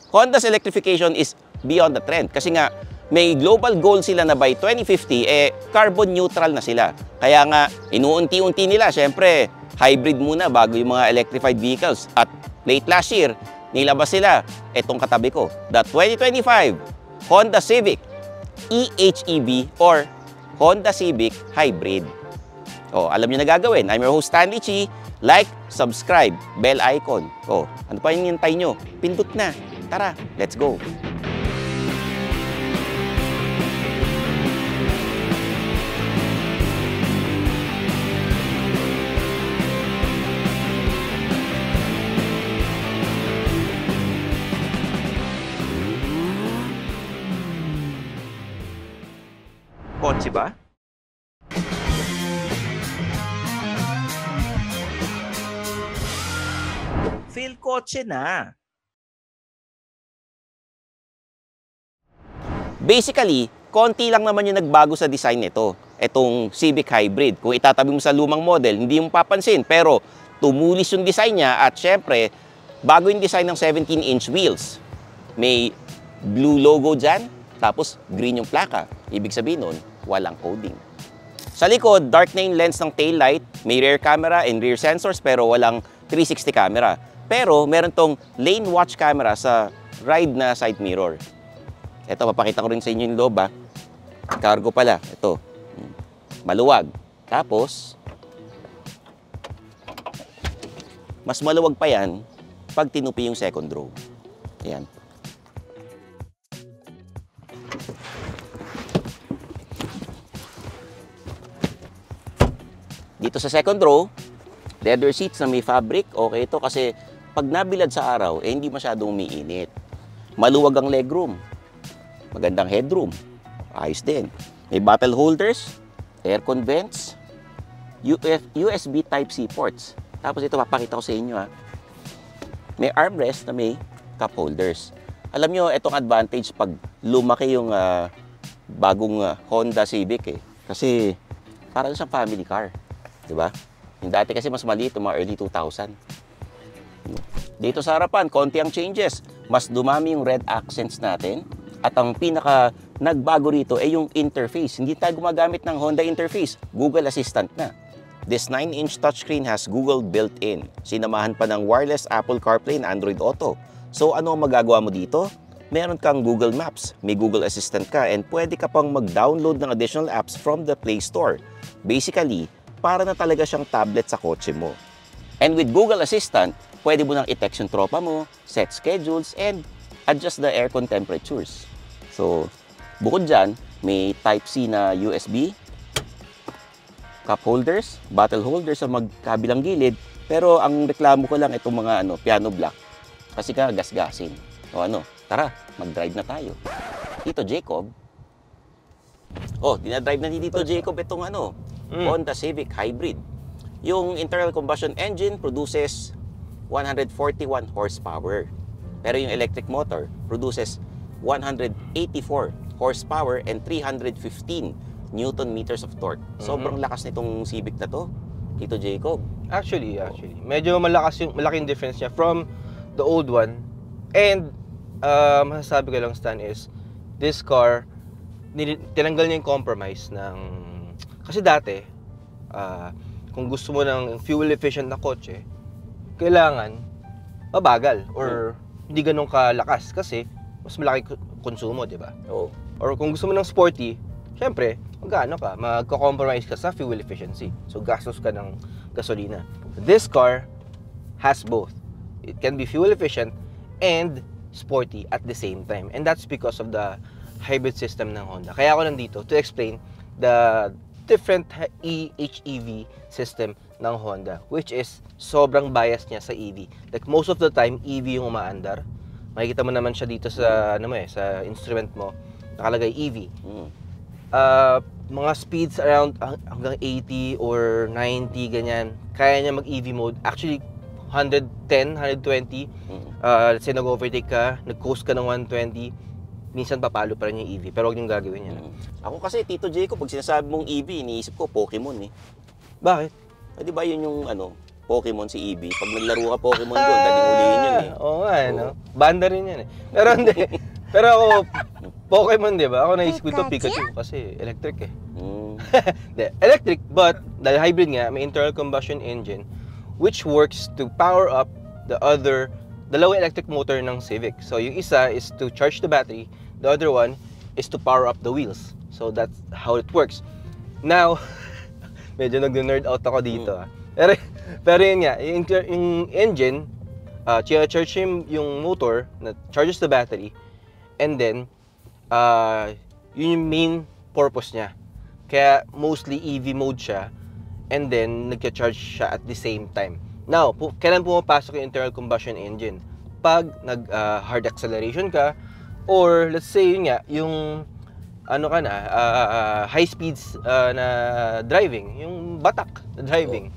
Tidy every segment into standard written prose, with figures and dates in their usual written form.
Honda's electrification is beyond the trend kasi nga may global goal sila na by 2050 carbon neutral na sila. Kaya nga inuunti-unti nila, syempre hybrid muna bago yung mga electrified vehicles. At late last year, nilabas sila itong katabi ko, the 2025 Honda Civic eHEV or Honda Civic Hybrid. Oh, alam niyo na gagawin. I'm your host Stanley Chi. Like, subscribe, bell icon. Oh, ano pa yung hintay nyo? Pindot na. Tara, let's go. Kotse ba? Feel kotse na. Basically, konti lang naman yung nagbago sa design nito. Itong Civic Hybrid. Kung itatabi mo sa lumang model, hindi mo papansin. Pero tumulis yung design niya at syempre, bago yung design ng 17-inch wheels. May blue logo dyan, tapos green yung plaka. Ibig sabihin nun, walang coding. Sa likod, dark na yung lens ng taillight. May rear camera and rear sensors pero walang 360 camera. Pero meron tong lane watch camera sa ride na side mirror. Ito, papakita ko rin sa inyo yung loob ha. Cargo pala. Ito. Maluwag. Tapos, mas maluwag pa yan pag tinupi yung second row. Ayan. Dito sa second row, leather seats na may fabric. Okay ito kasi pag nabilad sa araw, hindi masyadong umiinit. Maluwag ang legroom. Magandang headroom. Ayos din. May bottle holders, aircon vents, USB Type-C ports. Tapos ito, papakita ko sa inyo ha. May armrest na may cup holders. Alam nyo, itong advantage pag lumaki yung bagong Honda Civic eh. Kasi parang siyang family car. Diba? Yung dati kasi mas maliit, yung mga early 2000. Dito sa harapan, konti ang changes. Mas dumami yung red accents natin. At ang pinaka nagbago rito ay yung interface. Hindi tayo gumagamit ng Honda interface. Google Assistant na. This 9-inch touchscreen has Google built-in. Sinamahan pa ng wireless Apple CarPlay and Android Auto. So ano ang magagawa mo dito? Meron kang Google Maps, may Google Assistant ka, and pwede ka pang mag-download ng additional apps from the Play Store. Basically, para na talaga siyang tablet sa kotse mo. And with Google Assistant, pwede mo nang i-text yung tropa mo, set schedules, and adjust the aircon temperatures. So, bukod dyan, may Type-C na USB, cup holders, bottle holders sa magkabilang gilid, pero ang reklamo ko lang itong mga piano block. Kasi ka gasgasin. O tara, mag-drive na tayo. Tito Jacob. Oh, dinadrive na ni Tito Jacob itong Honda Civic Hybrid. Yung internal combustion engine produces 141 horsepower. Pero yung electric motor produces 184 horsepower and 315 Newton meters of torque. Sobrang lakas nitong Civic na to, Tito Jacob. Actually, medyo malaking difference niya from the old one. And masasabi ko lang, Stan, is this car, tinanggal niya yung compromise ng... Kasi dati, kung gusto mo ng fuel efficient na kotse, kailangan mabagal or hindi ganun kalakas kasi mas malaki konsumo, di ba? Oo. Or kung gusto mo ng sporty, syempre, magko-compromise ka sa fuel efficiency. So, gastos ka ng gasolina. This car has both. It can be fuel efficient and sporty at the same time. And that's because of the hybrid system ng Honda. Kaya ako nandito to explain the different eHEV system ng Honda, which is sobrang bias niya sa EV. Like most of the time, EV yung umaandar. Makikita mo naman siya dito sa sa instrument mo, nakalagay EV. Mga speeds around hanggang 80 or 90 ganyan, kaya niya mag-EV mode. Actually 110, 120. Let's say nag-overtake ka, nag-coast ka ng 120, minsan papalo pa rin yung EV, pero huwag niyong gagawin yan. Ako kasi, Tito Jacob, pag sinasabi mong EV, iniisip ko Pokemon eh. Bakit? Di ba yun yung Pokemon si Eevee. Pag naglaro ka Pokemon doon, daling ulihin yun eh. Oo nga, no? Banda rin yan eh. Pero hindi. Pero ako, Pokemon, di ba? Ako naisip ko ito, Pikachu, kasi electric eh. Electric, but dahil hybrid nga, may internal combustion engine which works to power up the other dalawang electric motor ng Civic. So yung isa is to charge the battery, the other one is to power up the wheels. So that's how it works. Now, medyo nag-nerd out ako dito. Pero yun nga, yung engine, charge yung motor na charges the battery, and then yun yung main purpose niya. Kaya mostly EV mode siya, and then nagcha-charge siya at the same time. Now, kailan pumapasok yung internal combustion engine? Pag hard acceleration ka, or let's say yun nga, yung ano ka na, high speeds na driving, yung batak na driving.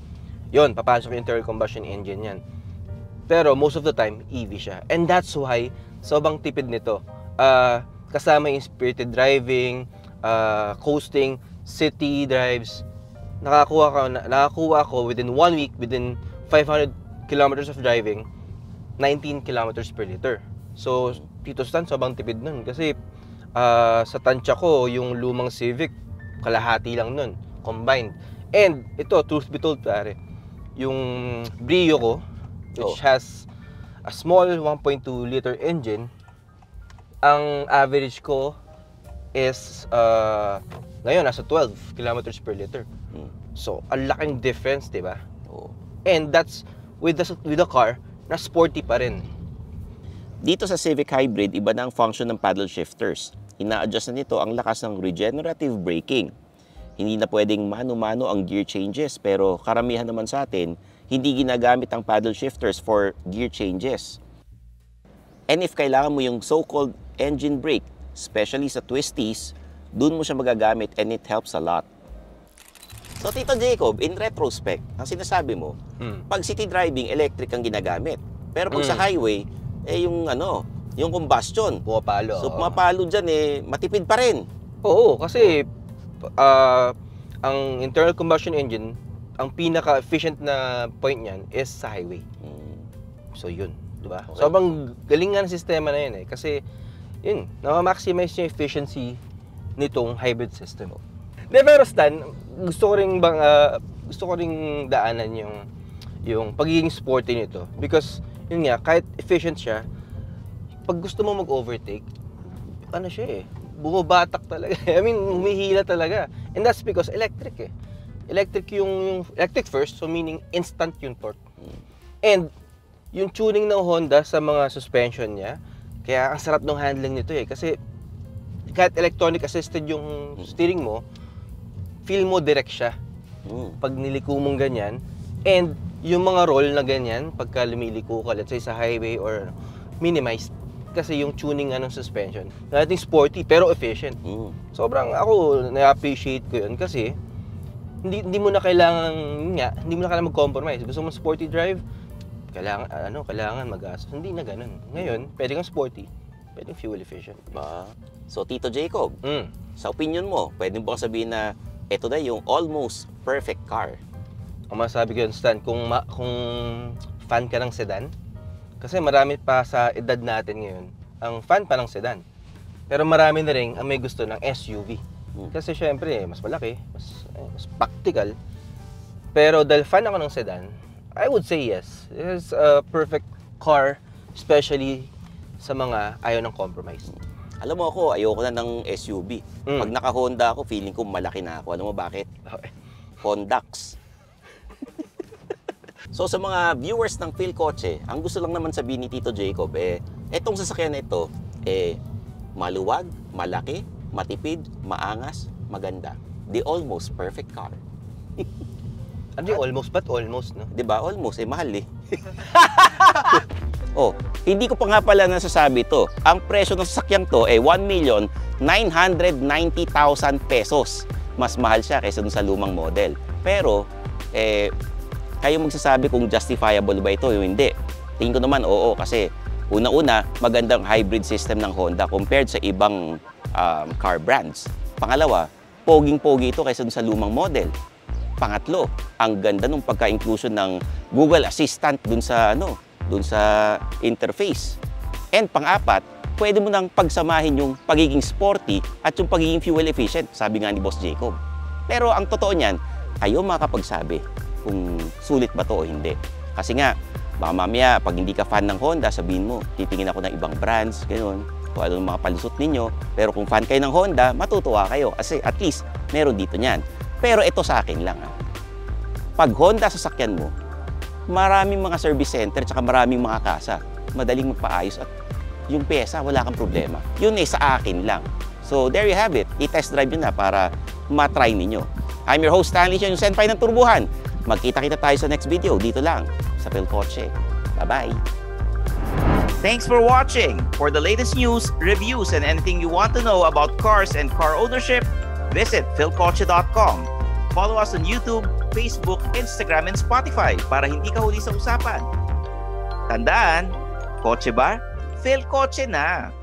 Yun, papasok yung internal combustion engine yan. Pero most of the time, EV siya. And that's why, sobrang tipid nito. Kasama yung spirited driving, coasting, city drives. Nakakuha ko within 1 week, within 500 kilometers of driving, 19 kilometers per liter. So, Tito Stan, sobrang tipid nun. Kasi sa tansya ko, yung lumang Civic, kalahati lang nun, combined. And ito, truth be told, pare, yung Brio ko, which has a small 1.2 liter engine, ang average ko is ngayon nasa 12 kilometers per liter. So, ang laking difference, 'di ba? And that's with the car na sporty pa rin. Dito sa Civic Hybrid, iba na ang function ng paddle shifters. Ina-adjust na nito ang lakas ng regenerative braking. Hindi na pwedeng mano-mano ang gear changes, pero karamihan naman sa atin, hindi ginagamit ang paddle shifters for gear changes. And if kailangan mo yung so-called engine brake, especially sa twisties, dun mo siya magagamit and it helps a lot. So Tito Jacob, in retrospect, ang sinasabi mo, pag city driving, electric ang ginagamit. Pero pag sa highway, yung combustion. Pumapalo. So pumapalo dyan matipid pa rin. Oo, kasi ang internal combustion engine, ang pinaka-efficient na point niyan is sa highway. So yun, di ba? Okay. Sobrang galing nga ng sistema na yun kasi yun, na-maximize yung efficiency nitong hybrid system. Pero Stan, gusto ko ring daanan yung pagiging sporty nito, because yun nga, kahit efficient siya, pag gusto mo mag-overtake, ano siya bumabatak talaga. I mean, humihila talaga. And that's because electric Electric yung electric first, so meaning instant yung torque. And yung tuning ng Honda sa mga suspension niya, kaya ang sarap ng handling nito kasi kahit electronic assisted yung steering mo, feel mo direct siya pag niliko mong ganyan. And yung mga roll na ganyan, pagka lumiliko ka, let's say sa highway or minimized, kasi yung tuning ng suspension. Nating sporty pero efficient. Sobrang ako na-appreciate ko yun kasi hindi mo na kailangan mag-compromise. Gusto mo sporty drive, kailangan mag-gastos. Hindi na ganun. Ngayon, pwede kang sporty, pwedeng fuel efficient. So Tito Jacob, sa opinion mo, pwede mo ba sabihin na ito na yung almost perfect car? Ang masasabi ko yun, Stan, kung fan ka ng sedan, kasi marami pa sa edad natin ngayon ang fan pa ng sedan. Pero marami na rin ang may gusto ng SUV. Kasi syempre, mas malaki, mas practical. Pero dahil fan ako ng sedan, I would say yes. It's a perfect car, especially sa mga ayaw ng compromise. Alam mo ako, ayoko na ng SUV. Pag naka-Honda ako, feeling ko malaki na ako. Alam mo bakit? Hondax. So sa mga viewers ng Phil Kotse, ang gusto lang naman sabihin ni Tito Jacob, etong sasakyan na ito, maluwag, malaki, matipid, maangas, maganda. The almost perfect car. Ano yung almost? But almost, no? Diba? Almost, mahal hindi ko pa nga pala nasasabi to. Ang presyo ng sasakyang to 1,990,000 pesos. Mas mahal siya kaysa dun sa lumang model. Pero, kayo magsasabi kung justifiable ba ito o hindi. Tingin ko naman, oo, kasi una-una, magandang hybrid system ng Honda compared sa ibang car brands. Pangalawa, poging-pogi ito kaysa dun sa lumang model. Pangatlo, ang ganda nung pagka-inclusion ng Google Assistant dun sa interface. And pang-apat, pwede mo nang pagsamahin yung pagiging sporty at yung pagiging fuel efficient, sabi nga ni Boss Jacob. Pero ang totoo niyan, kayo makakapagsabi kung sulit ba to o hindi. Kasi nga, baka mamaya, pag hindi ka fan ng Honda, sabihin mo, titingin ako ng ibang brands, gano'n, kung ano mga palusot ninyo. Pero kung fan kayo ng Honda, matutuwa kayo kasi at least meron dito niyan. Pero ito sa akin lang. Pag Honda sasakyan mo, maraming mga service center at maraming mga kasa. Madaling magpaayos at yung pyesa, wala kang problema. Yun sa akin lang. So there you have it. I-test drive nyo na para matry ninyo. I'm your host, Stanley, yung senpai ng turbuhan. Magkita-kita tayo sa next video dito lang sa Philcoche. Bye-bye! Thanks for watching! For the latest news, reviews, and anything you want to know about cars and car ownership, visit philcoche.com. Follow us on YouTube, Facebook, Instagram, and Spotify para hindi ka huli sa usapan. Tandaan, kotse ba? Philcoche na!